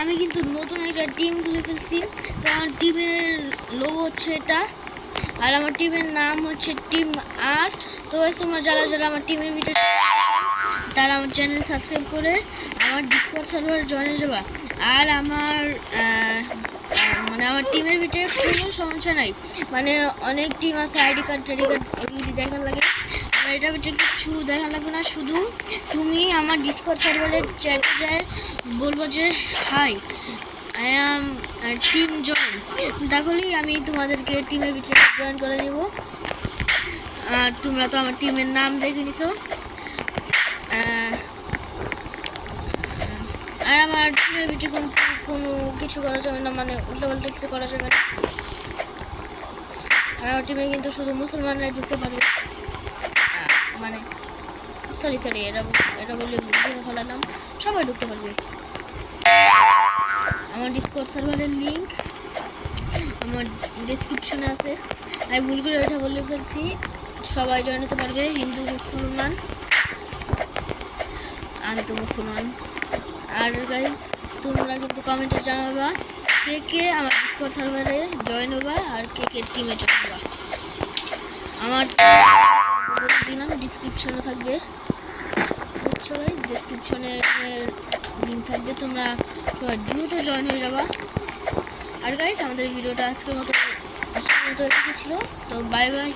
আমি কিন্তু নতুন একটা টিম খুলে ফেলছি। তো আমার টিমের লোগো হচ্ছে এটা, আর আমার টিমের নাম হচ্ছে টিম আর। তো তোমরা যারা যারা আমার টিমের ভিতরে তারা আমার চ্যানেল সাবস্ক্রাইব করে আমার ডিসকর্ড সার্ভারে জয়েন হয়ে যাবা। আর আমার মানে আমার টিমের ভিতরে কোনো সমস্যা নাই, মানে অনেক টিম আছে, আইডি কার্ড যদি দেখার লাগে, আমার এটার ভিতরে কিছু দেখা লাগবে না। শুধু তুমি আমার ডিসকর্ড সার্ভারের চ্যাটে যায় বলবো যে hi I am team join, তাহলেই আমি তোমাদেরকে টিমের ভিতরে জয়েন করে দেব। আর তোমরা তো আমার টিমের নাম দেখে নিছো। আর আমার টিমের ভিতরে কোনো কিছু করা যাবে না, মানে উল্টোপাল্টা কিছু করা যাবে না। আর আমার টিমে কিন্তু শুধু মুসলমানরাই ঢুকতে পারবে, মানে সরি এটা বললে ফেলালাম, সবাই ঢুকতে পারবে। আমার ডিসকর্ড সার্ভারের লিঙ্ক আমার ডেসক্রিপশনে আছে। আমি ভুল করে এটা বলে ফেলছি, সবাই জয়েন হতে পারবে, হিন্দু মুসলমান। আমি তো মুসলমান। আর গাইস তোমরা কিন্তু কমেন্টে জানাবা কে কে আমার ডিসকর্ড সার্ভারে জয়েন হবা আর কে কে টিমে জয়েন হবা। আমার দিলাম ডিসক্রিপশনে থাকবে, বুঝছো গাইস, ডিসক্রিপশনে লিঙ্ক থাকবে, তোমরা সবাই দ্রুত জয়েন হয়ে যাবা। আর গাইস আমাদের ভিডিওটা আজকের মতো এটুকু ছিল, তো বাই বাই।